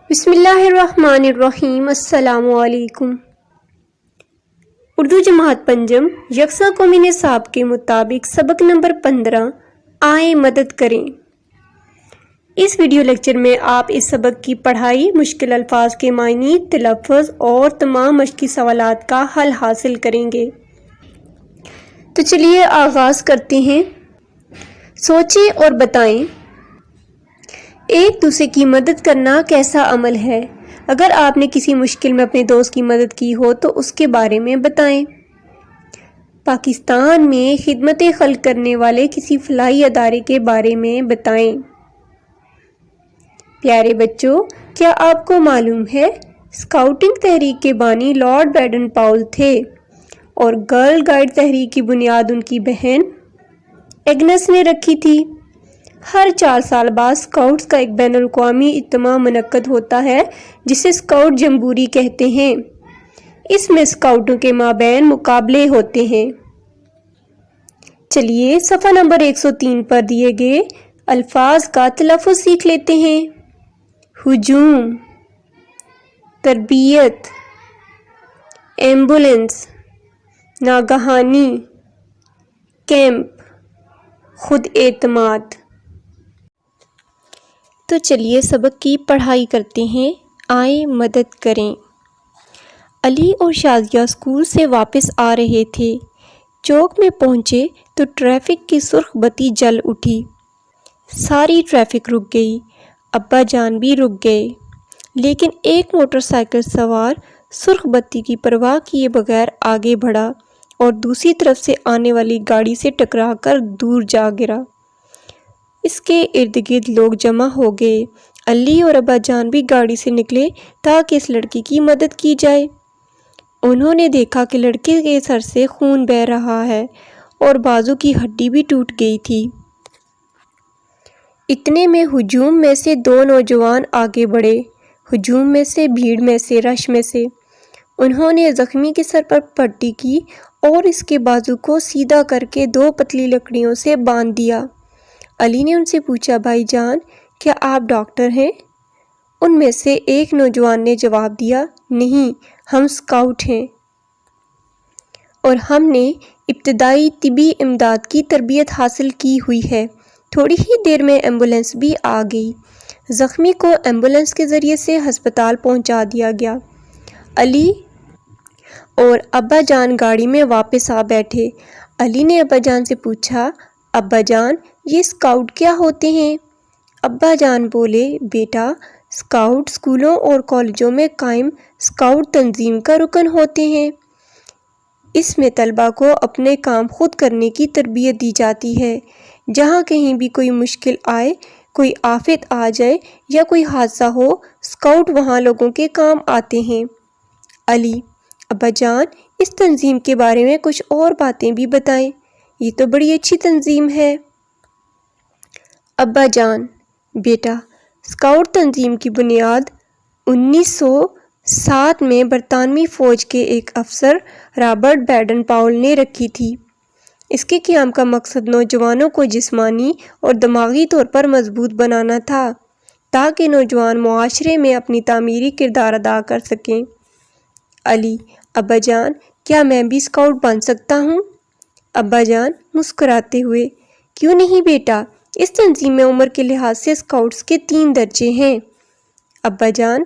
بسم اللہ الرحمن الرحیم۔ السلام علیکم۔ اردو جماعت پنجم یکساں قومی نصاب کے مطابق سبق نمبر 15 آئیں مدد کریں۔ اس ویڈیو لیکچر میں آپ اس سبق کی پڑھائی، مشکل الفاظ کے معنی، تلفظ اور تمام مشقی سوالات کا حل حاصل کریں گے۔ تو چلیے آغاز کرتے ہیں۔ سوچیں اور بتائیں، ایک دوسرے کی مدد کرنا کیسا عمل ہے؟ اگر آپ نے کسی مشکل میں اپنے دوست کی مدد کی ہو تو اس کے بارے میں بتائیں۔ پاکستان میں خدمت خلق کرنے والے کسی فلاحی ادارے کے بارے میں بتائیں۔ پیارے بچوں، کیا آپ کو معلوم ہے اسکاؤٹنگ تحریک کے بانی لارڈ بیڈن پاؤل تھے اور گرل گائیڈ تحریک کی بنیاد ان کی بہن ایگنس نے رکھی تھی۔ ہر 4 سال بعد اسکاؤٹس کا ایک بین الاقوامی اجتماع منعقد ہوتا ہے جسے اسکاؤٹ جمبوری کہتے ہیں۔ اس میں اسکاؤٹوں کے مابین مقابلے ہوتے ہیں۔ چلیے صفحہ نمبر 103 پر دیے گئے الفاظ کا تلفظ سیکھ لیتے ہیں۔ ہجوم، تربیت، ایمبولینس، ناگہانی، کیمپ، خود اعتماد۔ تو چلیے سبق کی پڑھائی کرتے ہیں۔ آئیں مدد کریں۔ علی اور شازیہ اسکول سے واپس آ رہے تھے۔ چوک میں پہنچے تو ٹریفک کی سرخ بتی جل اٹھی۔ ساری ٹریفک رک گئی۔ ابا جان بھی رک گئے، لیکن ایک موٹر سائیکل سوار سرخ بتی کی پرواہ کیے بغیر آگے بڑھا اور دوسری طرف سے آنے والی گاڑی سے ٹکرا کر دور جا گرا۔ اس کے ارد گرد لوگ جمع ہو گئے۔ علی اور ابا جان بھی گاڑی سے نکلے تاکہ اس لڑکی کی مدد کی جائے۔ انہوں نے دیکھا کہ لڑکے کے سر سے خون بہہ رہا ہے اور بازو کی ہڈی بھی ٹوٹ گئی تھی۔ اتنے میں ہجوم میں سے 2 نوجوان آگے بڑھے، ہجوم میں سے، بھیڑ میں سے، رش میں سے۔ انہوں نے زخمی کے سر پر پٹی کی اور اس کے بازو کو سیدھا کر کے 2 پتلی لکڑیوں سے باندھ دیا۔ علی نے ان سے پوچھا، بھائی جان، کیا آپ ڈاکٹر ہیں؟ ان میں سے ایک نوجوان نے جواب دیا، نہیں، ہم اسکاؤٹ ہیں اور ہم نے ابتدائی طبی امداد کی تربیت حاصل کی ہوئی ہے۔ تھوڑی ہی دیر میں ایمبولینس بھی آ گئی۔ زخمی کو ایمبولینس کے ذریعے سے ہسپتال پہنچا دیا گیا۔ علی اور ابا جان گاڑی میں واپس آ بیٹھے۔ علی نے ابا جان سے پوچھا، ابا جان، یہ اسکاؤٹ کیا ہوتے ہیں؟ ابا جان بولے، بیٹا، اسکاؤٹ اسکولوں اور کالجوں میں قائم اسکاؤٹ تنظیم کا رکن ہوتے ہیں۔ اس میں طلباء کو اپنے کام خود کرنے کی تربیت دی جاتی ہے۔ جہاں کہیں بھی کوئی مشکل آئے، کوئی آفت آ جائے یا کوئی حادثہ ہو، اسکاؤٹ وہاں لوگوں کے کام آتے ہیں۔ علی، ابا جان، اس تنظیم کے بارے میں کچھ اور باتیں بھی بتائیں، یہ تو بڑی اچھی تنظیم ہے۔ ابا جان، بیٹا، اسکاؤٹ تنظیم کی بنیاد 1907 میں برطانوی فوج کے ایک افسر رابرٹ بیڈن پاؤل نے رکھی تھی۔ اس کے قیام کا مقصد نوجوانوں کو جسمانی اور دماغی طور پر مضبوط بنانا تھا تاکہ نوجوان معاشرے میں اپنی تعمیری کردار ادا کر سکیں۔ علی، ابا جان، کیا میں بھی اسکاؤٹ بن سکتا ہوں؟ ابا جان مسکراتے ہوئے، کیوں نہیں بیٹا، اس تنظیم میں عمر کے لحاظ سے اسکاؤٹس کے 3 درجے ہیں۔ ابا جان،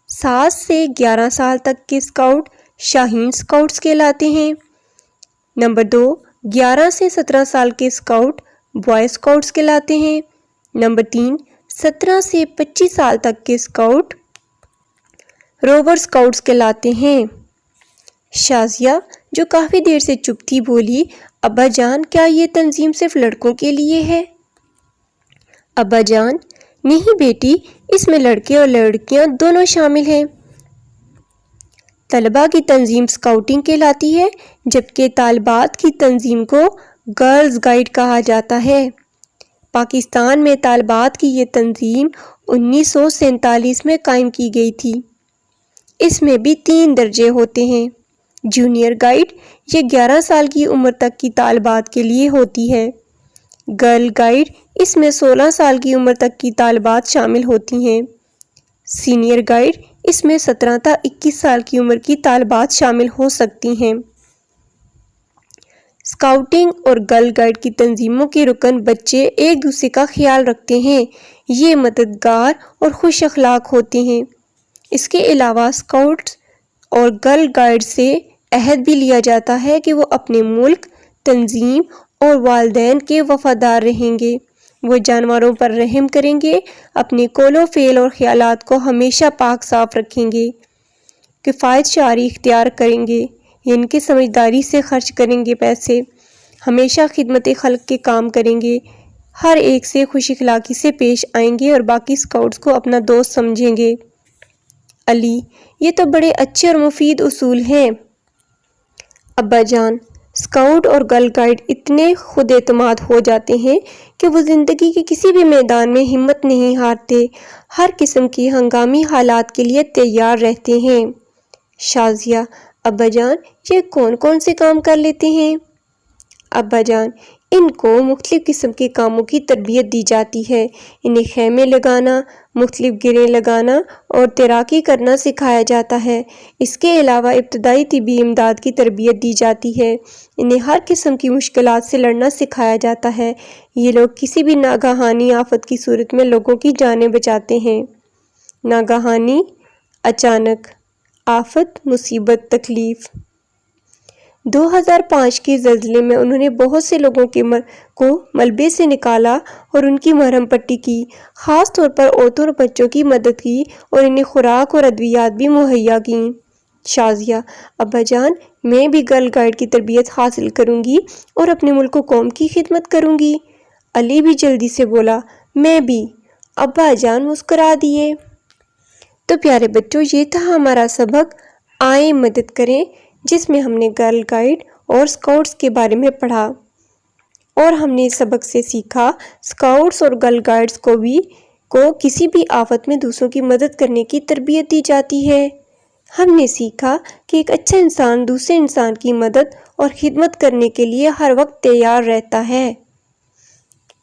7 سے 11 سال تک کے اسکاؤٹ شاہین اسکاؤٹس کہلاتے ہیں۔ نمبر 2، 11 سے 17 سال کے اسکاؤٹ بوائے اسکاؤٹس کہلاتے ہیں۔ نمبر 3، 17 سے 25 سال تک کے اسکاؤٹ روور اسکاؤٹس کہلاتے ہیں۔ شازیہ، جو کافی دیر سے چپ تھی، بولی، ابا جان، کیا یہ تنظیم صرف لڑکوں کے لیے ہے؟ ابا جان، نہیں بیٹی، اس میں لڑکے اور لڑکیاں دونوں شامل ہیں۔ طلباء کی تنظیم اسکاؤٹنگ کہلاتی ہے جبکہ طالبات کی تنظیم کو گرلز گائیڈ کہا جاتا ہے۔ پاکستان میں طالبات کی یہ تنظیم 1947 میں قائم کی گئی تھی۔ اس میں بھی 3 درجے ہوتے ہیں۔ جونیئر گائیڈ، یہ 11 سال کی عمر تک کی طالبات کے لیے ہوتی ہے۔ گرل گائیڈ، اس میں 16 سال کی عمر تک کی طالبات شامل ہوتی ہیں۔ سینئر گائیڈ، اس میں 17 تا 21 سال کی عمر کی طالبات شامل ہو سکتی ہیں۔ اسکاؤٹنگ اور گرل گائیڈ کی تنظیموں کے رکن بچے ایک دوسرے کا خیال رکھتے ہیں۔ یہ مددگار اور خوش اخلاق ہوتے ہیں۔ اس کے علاوہ اسکاؤٹس اور گرل گائیڈ سے عہد بھی لیا جاتا ہے کہ وہ اپنے ملک، تنظیم اور والدین کے وفادار رہیں گے۔ وہ جانوروں پر رحم کریں گے، اپنے قول و فعل اور خیالات کو ہمیشہ پاک صاف رکھیں گے، کفایت شعاری اختیار کریں گے، یعنی کہ سمجھداری سے خرچ کریں گے پیسے، ہمیشہ خدمت خلق کے کام کریں گے، ہر ایک سے خوش اخلاقی سے پیش آئیں گے اور باقی اسکاؤٹس کو اپنا دوست سمجھیں گے۔ علی: یہ تو بڑے اچھے اور مفید اصول ہیں۔ ابا جان: اسکاؤٹ اور گرل گائیڈ اتنے خود اعتماد ہو جاتے ہیں کہ وہ زندگی کے کسی بھی میدان میں ہمت نہیں ہارتے، ہر قسم کی ہنگامی حالات کے لیے تیار رہتے ہیں۔ شازیہ: ابا جان، یہ کون کون سے کام کر لیتے ہیں؟ ابا جان: ان کو مختلف قسم کے کاموں کی تربیت دی جاتی ہے۔ انہیں خیمے لگانا، مختلف گریں لگانا اور تیراکی کرنا سکھایا جاتا ہے۔ اس کے علاوہ ابتدائی طبی امداد کی تربیت دی جاتی ہے۔ انہیں ہر قسم کی مشکلات سے لڑنا سکھایا جاتا ہے۔ یہ لوگ کسی بھی ناگہانی آفت کی صورت میں لوگوں کی جانیں بچاتے ہیں۔ ناگہانی، اچانک، آفت، مصیبت، تکلیف۔ 2005 کے زلزلے میں انہوں نے بہت سے لوگوں کو ملبے سے نکالا اور ان کی مرہم پٹی کی، خاص طور پر عورتوں اور بچوں کی مدد کی اور انہیں خوراک اور ادویات بھی مہیا کیں۔ شازیہ: ابا جان، میں بھی گرل گائیڈ کی تربیت حاصل کروں گی اور اپنے ملک و قوم کی خدمت کروں گی۔ علی بھی جلدی سے بولا، میں بھی۔ ابا جان مسکرا دیے۔ تو پیارے بچوں، یہ تھا ہمارا سبق آئیں مدد کریں، جس میں ہم نے گرل گائیڈ اور اسکاؤٹس کے بارے میں پڑھا، اور ہم نے اس سبق سے سیکھا اسکاؤٹس اور گرل گائیڈس کو کسی بھی آفت میں دوسروں کی مدد کرنے کی تربیت دی جاتی ہے۔ ہم نے سیکھا کہ ایک اچھا انسان دوسرے انسان کی مدد اور خدمت کرنے کے لیے ہر وقت تیار رہتا ہے،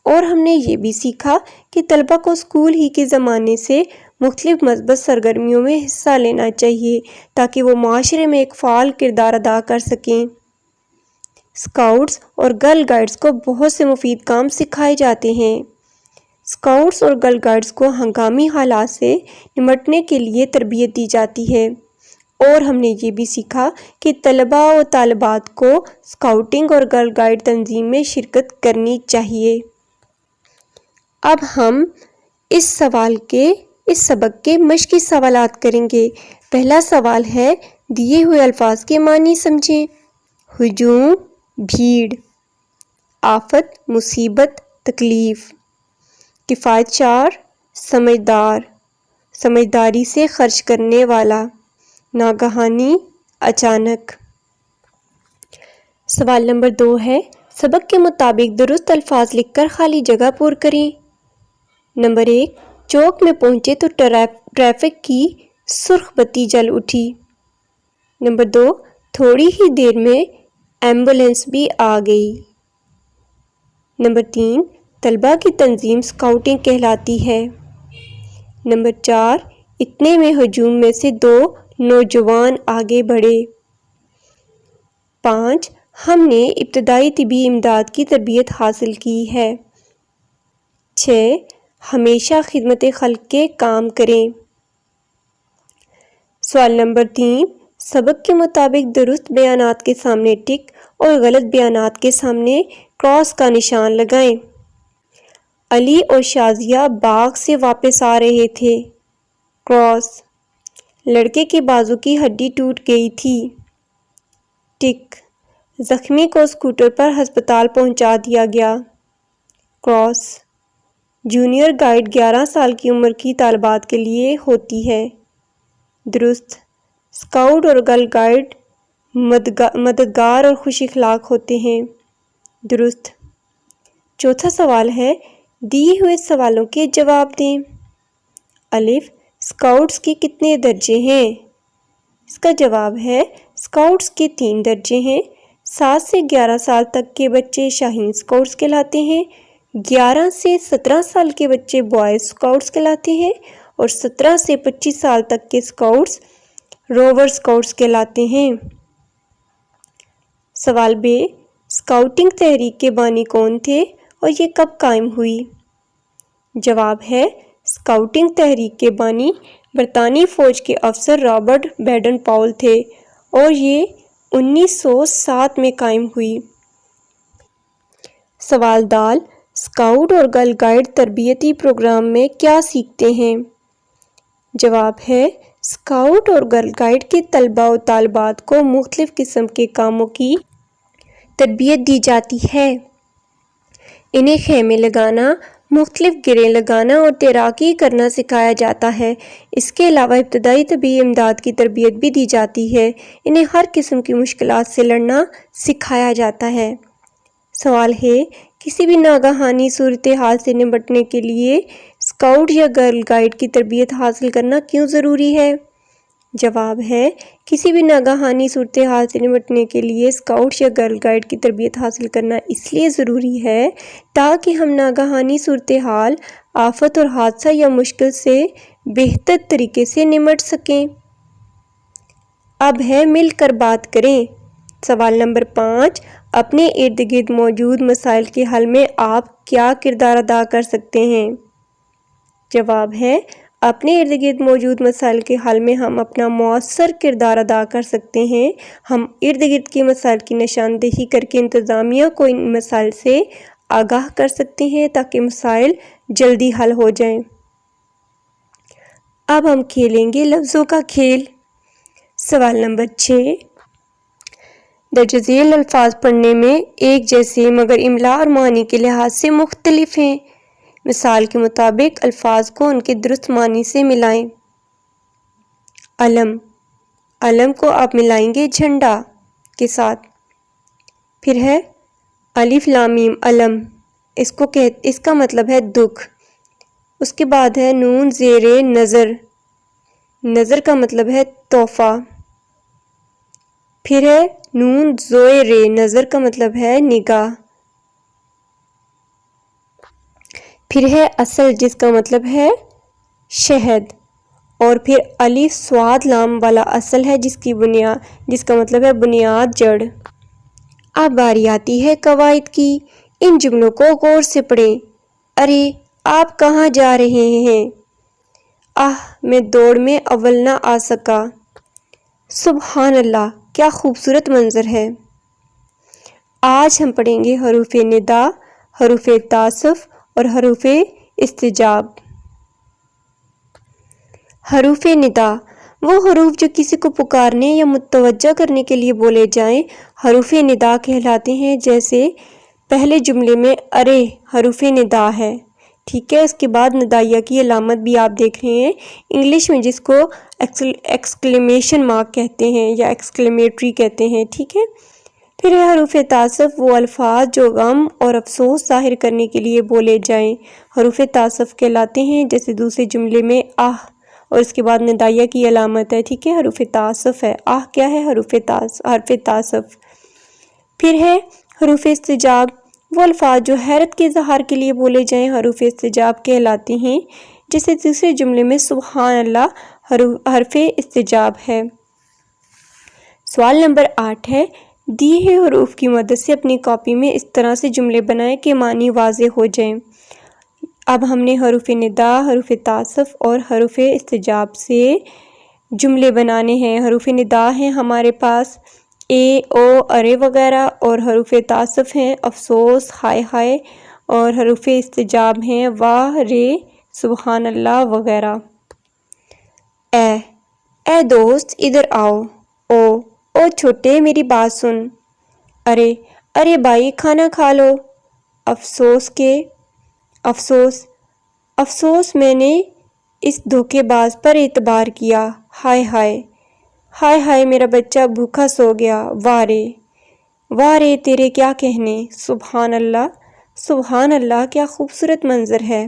اور ہم نے یہ بھی سیکھا کہ طلبہ کو اسکول ہی کے زمانے سے مختلف مثبت سرگرمیوں میں حصہ لینا چاہیے تاکہ وہ معاشرے میں ایک فعال کردار ادا کر سکیں۔ اسکاؤٹس اور گرل گائیڈس کو بہت سے مفید کام سکھائے جاتے ہیں۔ اسکاؤٹس اور گرل گائیڈس کو ہنگامی حالات سے نمٹنے کے لیے تربیت دی جاتی ہے، اور ہم نے یہ بھی سیکھا کہ طلباء و طالبات کو اسکاؤٹنگ اور گرل گائیڈ تنظیم میں شرکت کرنی چاہیے۔ اب ہم اس سبق کے مشقی سوالات کریں گے۔ پہلا سوال ہے، دیے ہوئے الفاظ کے معنی سمجھیں۔ ہجوم، بھیڑ۔ آفت، مصیبت، تکلیف۔ کفایت شعار، سمجھدار، سمجھداری سے خرچ کرنے والا۔ ناگہانی، اچانک۔ سوال نمبر 2 ہے، سبق کے مطابق درست الفاظ لکھ کر خالی جگہ پر کریں۔ نمبر 1، چوک میں پہنچے تو ٹریفک کی سرخ بتی جل اٹھی۔ نمبر 2، تھوڑی ہی دیر میں ایمبولینس بھی آ گئی۔ نمبر 3، طلباء کی تنظیم اسکاؤٹنگ کہلاتی ہے۔ نمبر 4، اتنے میں ہجوم میں سے 2 نوجوان آگے بڑھے۔ 5، ہم نے ابتدائی طبی امداد کی تربیت حاصل کی ہے۔ 6، ہمیشہ خدمت خلق کے کام کریں۔ سوال نمبر 3، سبق کے مطابق درست بیانات کے سامنے ٹک اور غلط بیانات کے سامنے کراس کا نشان لگائیں۔ علی اور شازیہ باغ سے واپس آ رہے تھے۔ کراس۔ لڑکے کے بازو کی ہڈی ٹوٹ گئی تھی۔ ٹک۔ زخمی کو اسکوٹر پر ہسپتال پہنچا دیا گیا۔ کراس۔ جونیئر گائیڈ 11 سال کی عمر کی طالبات کے لیے ہوتی ہے۔ درست۔ اسکاؤٹ اور گرل گائیڈ مددگار اور خوش اخلاق ہوتے ہیں۔ درست۔ چوتھا سوال ہے، دیے ہوئے سوالوں کے جواب دیں۔ الف، اسکاؤٹس کے کتنے درجے ہیں؟ اس کا جواب ہے، اسکاؤٹس کے 3 درجے ہیں۔ 7 سے 11 سال تک کے بچے شاہین اسکاؤٹس کہلاتے ہیں، 11 سے 17 سال کے بچے بوائز اسکاؤٹس کہلاتے ہیں، اور 17 سے 25 سال تک کے اسکاؤٹس روور اسکاؤٹس کہلاتے ہیں۔ سوال ب، اسکاؤٹنگ تحریک کے بانی کون تھے اور یہ کب قائم ہوئی؟ جواب ہے اسکاؤٹنگ تحریک کے بانی برطانوی فوج کے افسر رابرٹ بیڈن پاؤل تھے اور یہ 1907 میں قائم ہوئی۔ سوال دال، اسکاؤٹ اور گرل گائیڈ تربیتی پروگرام میں کیا سیکھتے ہیں؟ جواب ہے اسکاؤٹ اور گرل گائیڈ کے طلباء و طالبات کو مختلف قسم کے کاموں کی تربیت دی جاتی ہے۔ انہیں خیمے لگانا، مختلف گریں لگانا اور تیراکی کرنا سکھایا جاتا ہے۔ اس کے علاوہ ابتدائی طبی امداد کی تربیت بھی دی جاتی ہے۔ انہیں ہر قسم کی مشکلات سے لڑنا سکھایا جاتا ہے۔ سوال ہے، کسی بھی ناگہانی صورتحال سے نمٹنے کے لیے اسکاؤٹ یا گرل گائیڈ کی تربیت حاصل کرنا کیوں ضروری ہے؟ جواب ہے کسی بھی ناگہانی صورتحال سے نمٹنے کے لیے اسکاؤٹ یا گرل گائیڈ کی تربیت حاصل کرنا اس لیے ضروری ہے تاکہ ہم ناگہانی صورتحال، آفت اور حادثہ یا مشکل سے بہتر طریقے سے نمٹ سکیں۔ اب ہے مل کر بات کریں۔ سوال نمبر 5، اپنے ارد گرد موجود مسائل کے حل میں آپ کیا کردار ادا کر سکتے ہیں؟ جواب ہے اپنے ارد گرد موجود مسائل کے حل میں ہم اپنا مؤثر کردار ادا کر سکتے ہیں۔ ہم ارد گرد کے مسائل کی نشاندہی کر کے انتظامیہ کو ان مسائل سے آگاہ کر سکتے ہیں تاکہ مسائل جلدی حل ہو جائیں۔ اب ہم کھیلیں گے لفظوں کا کھیل۔ سوال نمبر 6، درج ذیل الفاظ پڑھنے میں ایک جیسے مگر املا اور معنی کے لحاظ سے مختلف ہیں۔ مثال کے مطابق الفاظ کو ان کے درست معنی سے ملائیں۔ علم، علم کو آپ ملائیں گے جھنڈا کے ساتھ۔ پھر ہے الف لام میم علم، اس کا مطلب ہے دکھ۔ اس کے بعد ہے نون زیر نظر، نظر کا مطلب ہے تحفہ۔ پھر ہے نون زوئے رے، نظر کا مطلب ہے نگاہ۔ پھر ہے اصل جس کا مطلب ہے شہد، اور پھر الف صاد لام والا اصل ہے جس کا مطلب ہے بنیاد، جڑ۔ اب باری آتی ہے قواعد کی۔ ان جملوں کو غور سے پڑھیں۔ ارے آپ کہاں جا رہے ہیں؟ میں دوڑ میں اول نہ آ سکا۔ سبحان اللہ، کیا خوبصورت منظر ہے۔ آج ہم پڑھیں گے حروف ندا، حروف تعصف اور حروف استجاب۔ حروف ندا وہ حروف جو کسی کو پکارنے یا متوجہ کرنے کے لیے بولے جائیں حروف ندا کہلاتے ہیں۔ جیسے پہلے جملے میں ارے حروف ندا ہے، ٹھیک ہے۔ اس کے بعد ندائیہ کی علامت بھی آپ دیکھ رہے ہیں، انگلش میں جس کو ایکسکلیمیشن مارک کہتے ہیں یا ایکسکلیمیٹری کہتے ہیں، ٹھیک ہے۔ پھر ہے حروف تعصف وہ الفاظ جو غم اور افسوس ظاہر کرنے کے لیے بولے جائیں حروف تعصف کہلاتے ہیں۔ جیسے دوسرے جملے میں اور اس کے بعد ندائیہ کی علامت ہے، ٹھیک ہے، حروف تعصف ہے۔ کیا ہے؟ حرف تعصف۔ پھر ہے حروف استجاب وہ الفاظ جو حیرت کے اظہار کے لیے بولے جائیں حروف استجاب کہلاتے ہیں۔ جیسے دوسرے جملے میں سبحان اللہ حرف استجاب ہے۔ سوال نمبر 8 ہے، دیے ہوئے حروف کی مدد سے اپنی کاپی میں اس طرح سے جملے بنائیں کہ معنی واضح ہو جائیں۔ اب ہم نے حروف ندا، حروف تعصف اور حروف استجاب سے جملے بنانے ہیں۔ حروف ندا ہیں ہمارے پاس او، ارے وغیرہ، اور حروف تعصف ہیں افسوس، ہائے ہائے، اور حروف استجاب ہیں واہ، رے، سبحان اللہ وغیرہ۔ اے دوست ادھر آؤ، او چھوٹے میری بات سن، ارے بھائی کھانا کھا لو، افسوس میں نے اس دھوکے باز پر اعتبار کیا، ہائے ہائے میرا بچہ بھوکا سو گیا، واہ رے تیرے کیا کہنے، سبحان اللہ کیا خوبصورت منظر ہے۔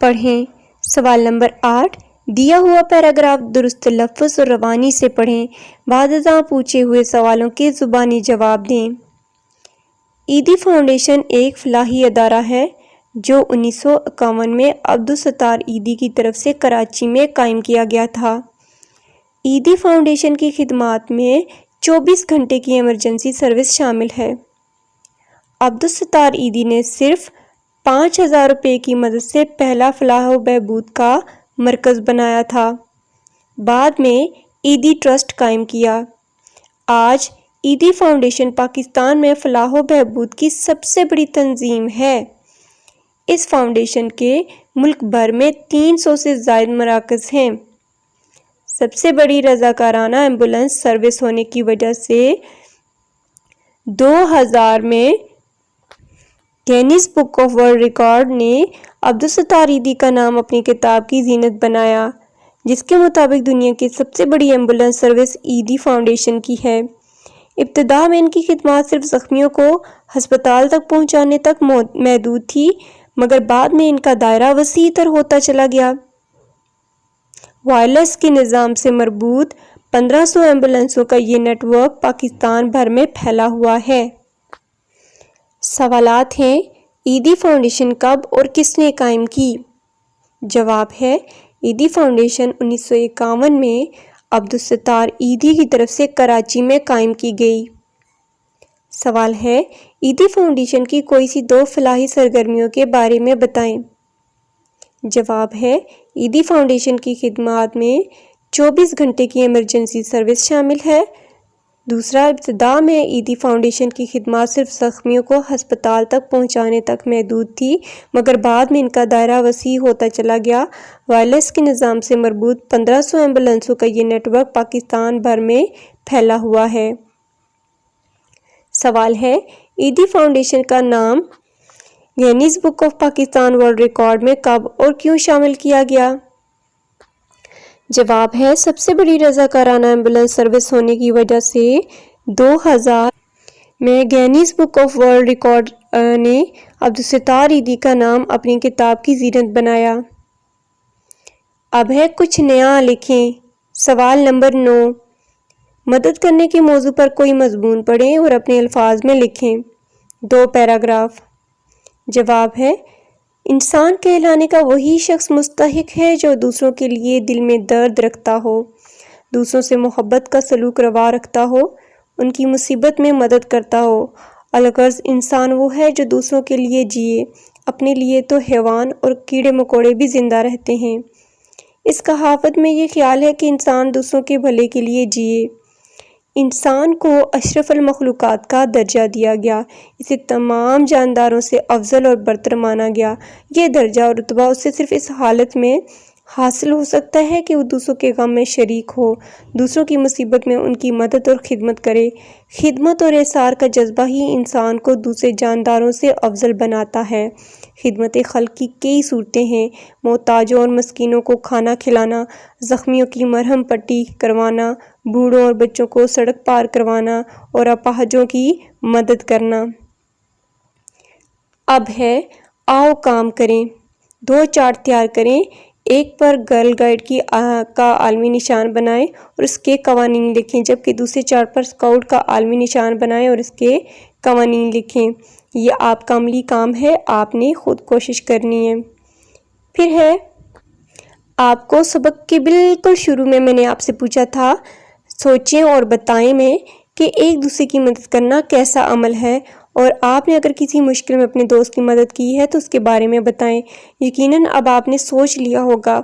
پڑھیں۔ سوال نمبر 8، دیا ہوا پیراگراف درست لفظ اور روانی سے پڑھیں، بعد ازاں پوچھے ہوئے سوالوں کے زبانی جواب دیں۔ ایدی فاؤنڈیشن ایک فلاحی ادارہ ہے جو 1951 میں عبدالستار ایدھی کی طرف سے کراچی میں قائم کیا گیا تھا۔ ایدھی فاؤنڈیشن کی خدمات میں 24 گھنٹے کی ایمرجنسی سروس شامل ہے۔ عبدالستار ایدھی نے صرف 5,000 روپے کی مدد سے پہلا فلاح و بہبود کا مرکز بنایا تھا۔ بعد میں ایدھی ٹرسٹ قائم کیا۔ آج ایدھی فاؤنڈیشن پاکستان میں فلاح و بہبود کی سب سے بڑی تنظیم ہے۔ اس فاؤنڈیشن کے ملک بھر میں 300 سے زائد مراکز ہیں۔ سب سے بڑی رضاکارانہ ایمبولینس سروس ہونے کی وجہ سے 2000 میں Guinness book of world record نے عبدالستار ایدھی کا نام اپنی کتاب کی زینت بنایا، جس کے مطابق دنیا کی سب سے بڑی ایمبولینس سروس ایدھی فاؤنڈیشن کی ہے۔ ابتدا میں ان کی خدمات صرف زخمیوں کو ہسپتال تک پہنچانے تک محدود تھی، مگر بعد میں ان کا دائرہ وسیع تر ہوتا چلا گیا۔ وائرلیس کے نظام سے مربوط 1500 ایمبولینسوں کا یہ نیٹ ورک پاکستان بھر میں پھیلا ہوا ہے۔ سوالات ہیں: ایدھی فاؤنڈیشن کب اور کس نے قائم کی؟ جواب ہے: ایدھی فاؤنڈیشن 1951 میں عبدالستار ایدھی کی طرف سے کراچی میں قائم کی گئی۔ سوال ہے: ایدھی فاؤنڈیشن کی کوئی سی 2 فلاحی سرگرمیوں کے بارے میں بتائیں۔ جواب ہے: ایدھی فاؤنڈیشن کی خدمات میں 24 گھنٹے کی ایمرجنسی سروس شامل ہے۔ دوسرا، ابتدا میں ایدھی فاؤنڈیشن کی خدمات صرف زخمیوں کو ہسپتال تک پہنچانے تک محدود تھی، مگر بعد میں ان کا دائرہ وسیع ہوتا چلا گیا۔ وائرلیس کے نظام سے مربوط 1500 ایمبولینسوں کا یہ نیٹ ورک پاکستان بھر میں پھیلا ہوا ہے۔ سوال ہے: ایدھی فاؤنڈیشن کا نام Guinness book of Pakistan world record میں کب اور کیوں شامل کیا گیا؟ جواب ہے: سب سے بڑی رضاکارانہ ایمبولینس سروس ہونے کی وجہ سے 2000 میں Guinness book of world record نے عبدالستار ایدھی کا نام اپنی کتاب کی زینت بنایا۔ اب ہے کچھ نیا لکھیں۔ سوال نمبر 9: مدد کرنے کے موضوع پر کوئی مضمون پڑھیں اور اپنے الفاظ میں لکھیں۔ 2 پیراگراف۔ جواب ہے: انسان کہلانے کا وہی شخص مستحق ہے جو دوسروں کے لیے دل میں درد رکھتا ہو، دوسروں سے محبت کا سلوک روا رکھتا ہو، ان کی مصیبت میں مدد کرتا ہو۔ الغرض انسان وہ ہے جو دوسروں کے لیے جیے، اپنے لیے تو حیوان اور کیڑے مکوڑے بھی زندہ رہتے ہیں۔ اس کہاوت میں یہ خیال ہے کہ انسان دوسروں کے بھلے کے لیے جیے۔ انسان کو اشرف المخلوقات کا درجہ دیا گیا، اسے تمام جانداروں سے افضل اور برتر مانا گیا۔ یہ درجہ اور رتبہ اسے صرف اس حالت میں حاصل ہو سکتا ہے کہ وہ دوسروں کے غم میں شریک ہو، دوسروں کی مصیبت میں ان کی مدد اور خدمت کرے۔ خدمت اور ایثار کا جذبہ ہی انسان کو دوسرے جانداروں سے افضل بناتا ہے۔ خدمت خلق کی کئی صورتیں ہیں: محتاجوں اور مسکینوں کو کھانا کھلانا، زخمیوں کی مرہم پٹی کروانا، بوڑھوں اور بچوں کو سڑک پار کروانا اور اپاہجوں کی مدد کرنا۔ اب ہے آؤ کام کریں۔ 2 چارٹ تیار کریں۔ ایک پر گرل گائیڈ کا عالمی نشان بنائیں اور اس کے قوانین لکھیں، جبکہ دوسرے چارٹ پر اسکاؤٹ کا عالمی نشان بنائیں اور اس کے قوانین لکھیں۔ یہ آپ کا عملی کام ہے، آپ نے خود کوشش کرنی ہے۔ پھر ہے آپ کو سبق کے بالکل شروع میں نے آپ سے پوچھا تھا سوچیں اور بتائیں میں کہ ایک دوسرے کی مدد کرنا کیسا عمل ہے، اور آپ نے اگر کسی مشکل میں اپنے دوست کی مدد کی ہے تو اس کے بارے میں بتائیں۔ یقیناً اب آپ نے سوچ لیا ہوگا۔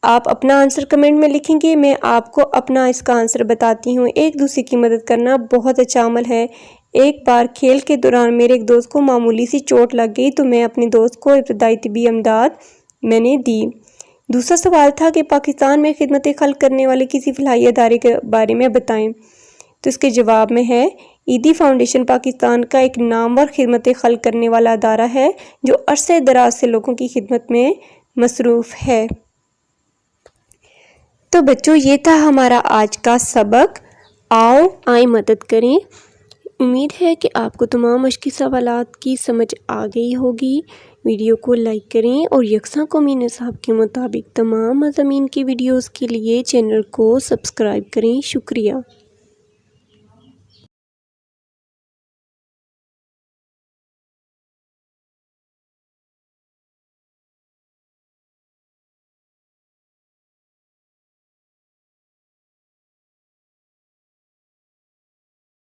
آپ اپنا آنسر کمنٹ میں لکھیں گے، میں آپ کو اپنا اس کا آنسر بتاتی ہوں۔ ایک دوسرے کی مدد کرنا بہت اچھا عمل ہے۔ ایک بار کھیل کے دوران میرے ایک دوست کو معمولی سی چوٹ لگ گئی تو میں اپنے دوست کو ابتدائی طبی امداد میں نے دی۔ دوسرا سوال تھا کہ پاکستان میں خدمت خلق کرنے والے کسی فلاحی ادارے کے بارے میں بتائیں، تو اس کے جواب میں ہے ایدھی فاؤنڈیشن پاکستان کا ایک نامور خدمت خلق کرنے والا ادارہ ہے جو عرصہ دراز سے لوگوں کی خدمت میں مصروف ہے۔ تو بچوں، یہ تھا ہمارا آج کا سبق، آئیں مدد کریں۔ امید ہے کہ آپ کو تمام مشقی سوالات کی سمجھ آ گئی ہوگی۔ ویڈیو کو لائک کریں اور یکساں قومی نصاب کے مطابق تمام مضامین کی ویڈیوز کے لیے چینل کو سبسکرائب کریں۔ شکریہ۔